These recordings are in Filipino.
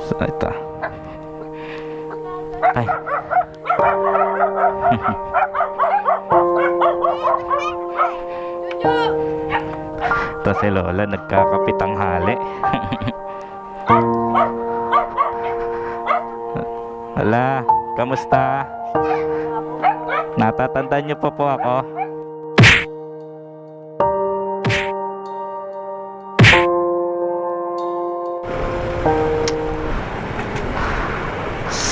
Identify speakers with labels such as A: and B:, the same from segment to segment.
A: So, ito. Ay. Ito si Lola, nagkakapit ang hali. Hala, kamusta? Natatandaan niyo pa po ako?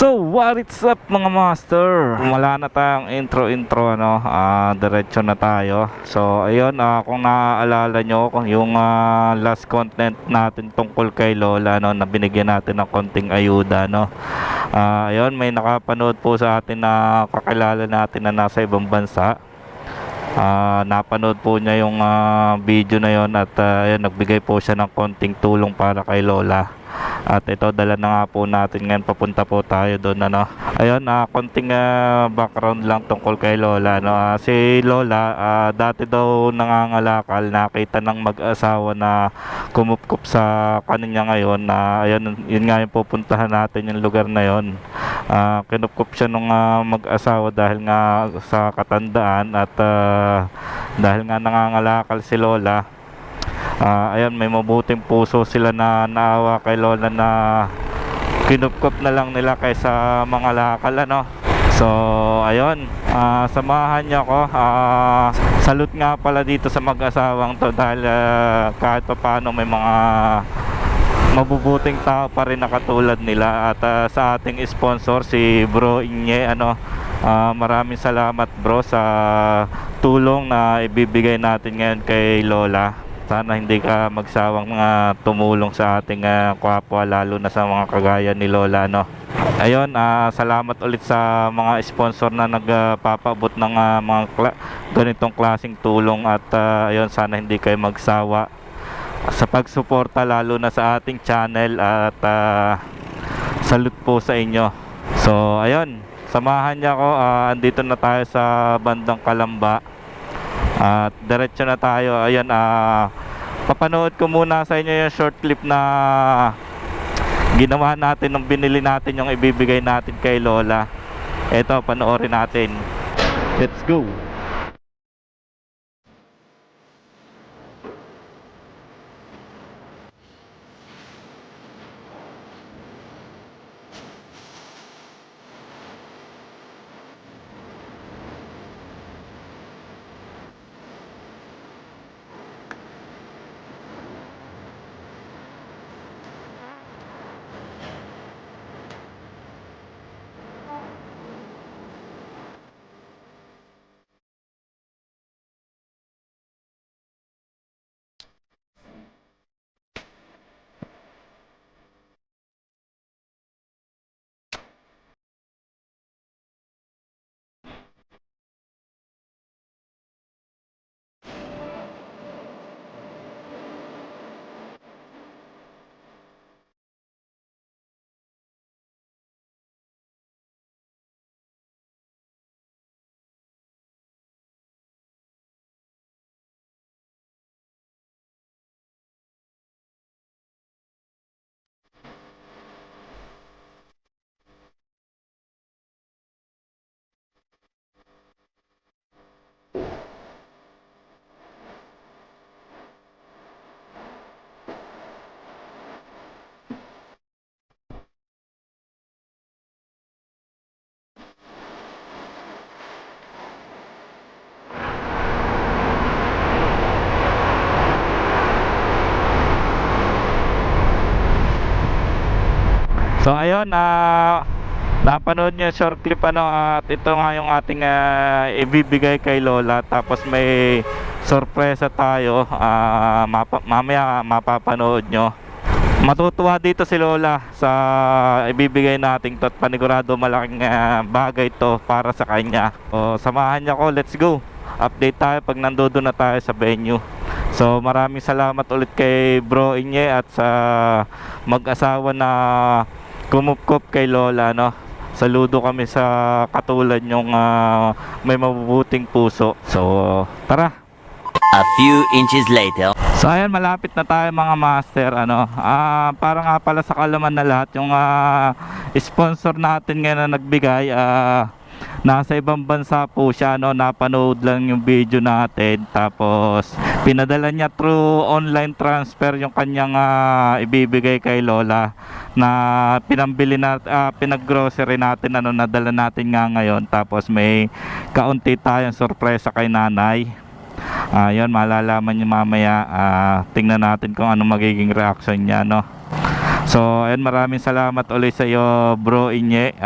A: So, what is up mga master? Wala na tayong intro ano, diretso na tayo. So, ayun, kung naaalala nyo kung yung last content natin tungkol kay Lola, no, na binigyan natin ng konting ayuda, no. Ayun, may nakapanood po sa atin na kakilala natin na nasa ibang bansa. Napanood po niya yung video na yon at ayun, nagbigay po siya ng konting tulong para kay Lola. At ito, dala na nga po natin ngayon, papunta po tayo doon, ano. Ayun, konting background lang tungkol kay Lola, no. Si Lola, dati daw nangangalakal, nakita ng mag-asawa na kumupkup sa kanya ngayon, na ayun, yun nga yung pupuntahan natin, yung lugar na yun. Kinupkup siya nung mag-asawa dahil nga sa katandaan at dahil nga nangangalakal si Lola. Ayun, may mabuting puso sila na naawa kay Lola na kinupkup na lang nila kaysa mga lakal, ano. So ayun, samahan niyo ako. Salute nga pala dito sa mag-asawang to dahil kahit pa paano may mga mabubuting tao pa rin na katulad nila. At sa ating sponsor si Bro Inye, ano, maraming salamat bro sa tulong na ibibigay natin ngayon kay Lola. Sana hindi ka magsawang tumulong sa ating kapwa, lalo na sa mga kagaya ni Lola, no. Ayun, salamat ulit sa mga sponsor na nagpapabot ng mga ganitong klaseng tulong. At ayun, sana hindi kayo magsawa sa pagsuporta, lalo na sa ating channel. At salute po sa inyo. So ayun, samahan niya ako. Andito na tayo sa bandang Calamba at diretso na tayo. Ayan, papanood ko muna sa inyo yung short clip na ginawa natin nung binili natin yung ibibigay natin kay Lola. Eto, panoorin natin. Let's go. So ayun, napanood niyo short clip, ano, at ito nga yung ating ibibigay kay Lola. Tapos may sorpresa tayo, mamaya mapapanood nyo. Matutuwa dito si Lola sa ibibigay natin to, at panigurado malaking bagay to para sa kanya. So samahan niyo ko, let's go. Update tayo pag nandoon na tayo sa venue. So maraming salamat ulit kay Bro Inye at sa mag-asawa na kumupkup kay Lola, no. Saludo kami sa katulad nyong may mabubuting puso. So tara.
B: A few inches later.
A: So ayan, malapit na tayo mga master. Para nga pala sa kalaman na lahat, yung sponsor natin ngayon na nagbigay, nasa ibang bansa po siya, napanood lang yung video natin, tapos pinadala niya through online transfer yung kanyang ibibigay kay Lola na pinambili na pinaggrocery natin, nadala natin nga ngayon. Tapos may kaunti tayong sorpresa kay nanay. Yun, malalaman nyo mamaya. Tingnan natin kung ano magiging reaction niya, no? So ayun, maraming salamat ulit sa iyo, Bro Inye,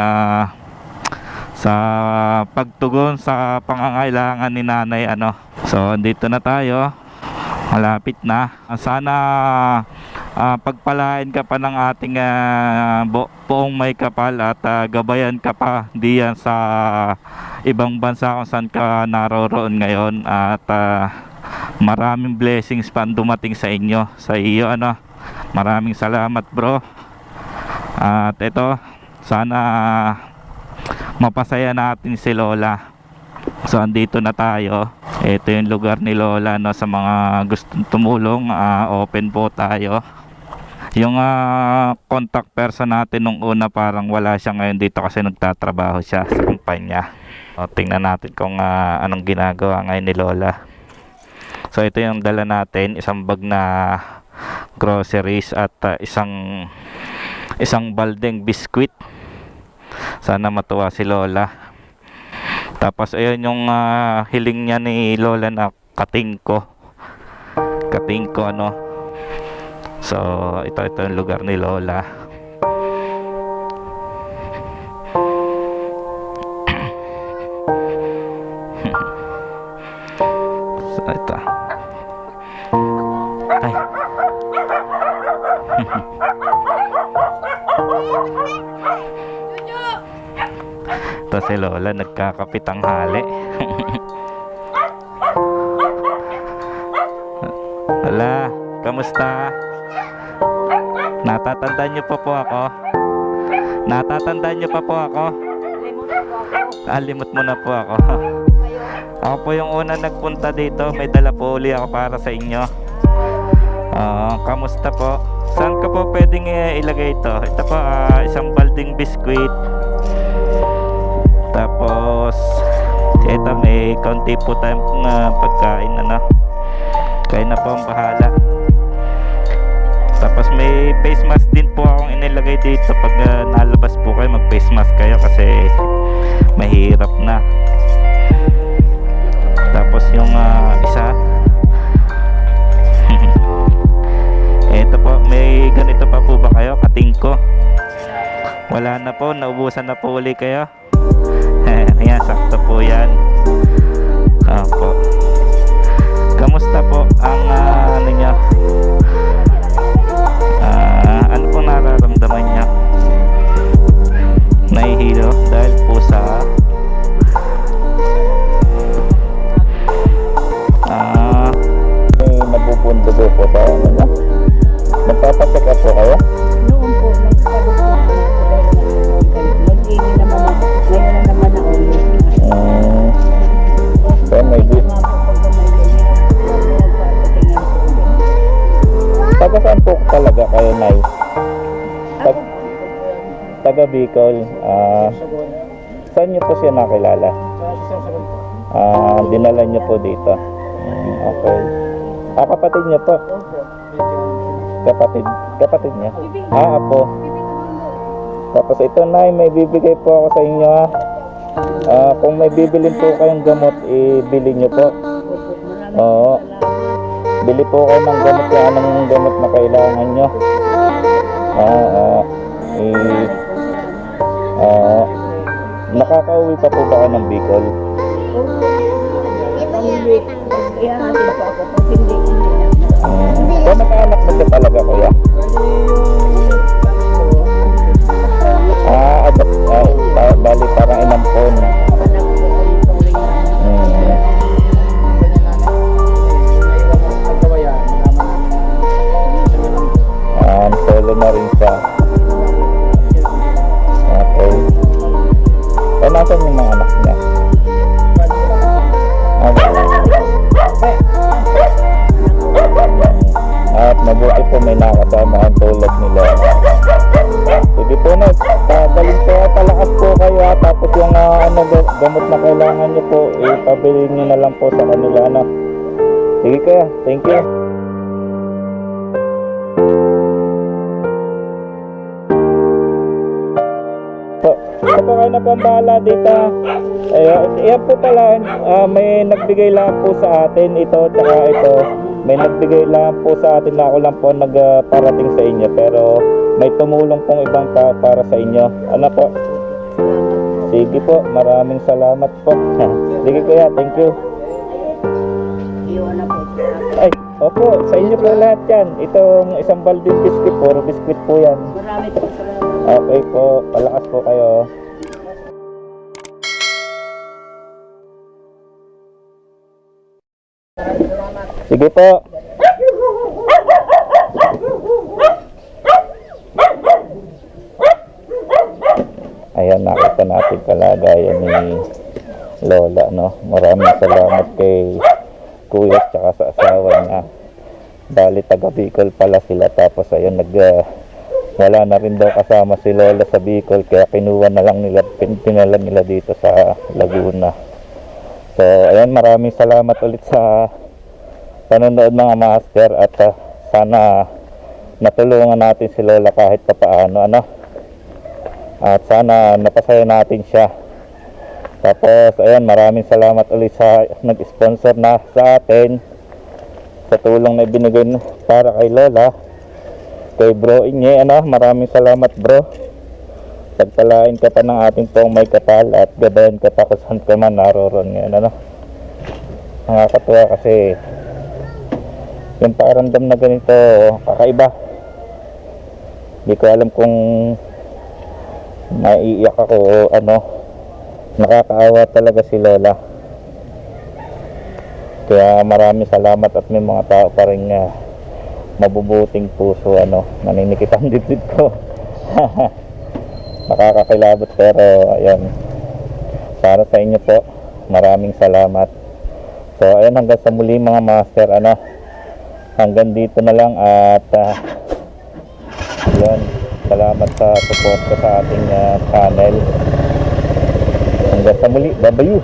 A: sa pagtugon sa pangangailangan ni nanay, So andito na tayo, malapit na. Sana pagpalain ka pa ng ating buong may kapal at gabayan ka pa diyan sa ibang bansa kung saan ka naroroon ngayon, at maraming blessings pa dumating sa inyo, sa iyo, maraming salamat, bro. At ito, sana mapasaya natin si Lola. So andito na tayo. Ito yung lugar ni Lola, sa mga gustong tumulong, open po tayo. Yung contact person natin nung una, parang wala siya ngayon dito kasi nagtatrabaho siya sa kumpanya. Tingnan natin kung anong ginagawa ngayon ni Lola. So ito yung dala natin, isang bag na groceries at isang baldeng biskwit. Sana matuwa si Lola. Tapos ayun yung hiling niya ni Lola na katingko, So ito yung lugar ni Lola. So ito. Ay. Ito si Lola, nagkakapit ang hali. Wala, kamusta? Natatandaan niyo pa po ako? Natatandaan niyo pa po ako? Limot mo na po ako. Ako po yung una nagpunta dito, may dala po uli ako para sa inyo. Kamusta po? Saan ka po pwedeng ilagay ito? Ito po, isang balding biskwit. Tapos ito, may konti po tayong pagkain, kaya na po ang bahala. Tapos may face mask din po akong inilagay dito. Pag nalabas po kayo, mag face mask kayo kasi mahirap na. Tapos yung isa, ito po, may ganito pa po ba kayo? Katingko. Wala na po, naubusan na po uli kayo. Ayan, sakto po yan. Opo. Kamusta po ang ano niya? Ano pong nararamdaman niya? Nahihilo dahil po sa may nabubundo po sa ano niya? Nagpapacheck up po kayo?
C: Noon po, nag-iwi naman ako. Ngayon na naman na ulit.
A: So maybe taga saan po talaga kayo, Nay? Taga Bicol. Saan niyo po siya nakilala? Dinala niyo po dito. Okay. Kapatid niyo po? Kapatid niya? Apo. Tapos ito, Nay, may bibigay po ako sa inyo, kung may bibilin po kayong gamot, ibili niyo po. Oo. Bili po kayo ng gamot, kung anong gamot na kailangan nyo. Nakakauwi pa po ba kayo ng Bicol?
C: Ihahatid po ako. Pag hindi.
A: So nagkaanak mo siya talaga, kuya? Bali parang inampon. Solo na rin siya. Okay. Nasaan yung mga anak niya? gamot na kailangan nyo po, ipabili nyo na lang po sa kanila, ano. Sige kuya, thank you. Po, ito po kayo na po ang bahala dito. Ayan po pala, may nagbigay lang po sa atin ito, tsaka ito. May nagbigay lang po sa atin na ako lang po nagparating sa inyo. Pero may tumulong pong ibang tao para sa inyo. Ano po? Sige po, maraming salamat po. Sige kuya, thank you.
C: Iwan na po.
A: Ay, opo, sa inyo po lahat yan. Itong isang balding biskwit, puro biskwit po yan.
C: Marami po salamat.
A: Okay po, palakas po kayo. Sige po. Ayan, nakita natin kalagayan ni Lola, no? Maraming salamat kay Kuya tsaka sa asawa niya. Bali, taga Bicol pala sila. Tapos ayun, wala na rin daw kasama si Lola sa Bicol, kaya kinuha na lang nila, pinala nila dito sa Laguna. So ayan, maraming salamat ulit sa panonood mga master, at sana natulungan natin si Lola kahit papaano, ano, at sana napasaya natin siya. Tapos ayan, maraming salamat ulit sa nag-sponsor na sa atin sa tulong na ibinigay para kay Lola, kay Bro Inye, ano, maraming salamat bro. Pagpalain ka pa ng ating pong may kapal at gabayan ka pa kung saan ka man naroon ngayon, ano. Nakakatuwa kasi yung pakiramdam na ganito, kakaiba. Hindi ko alam kung naiiyak ako o ano. Nakakaawa talaga si Lola. Kaya maraming salamat, at may mga tao pa rin mabubuting puso, ano, naninikip ang dibdib ko. Nakakakilabot, pero ayan, para sa inyo po, maraming salamat. So ayan, hanggang sa muli mga master, ano, hanggang dito na lang, at ayan, salamat sa support ko sa ating channel. Hanggang sa muli, bye-bye.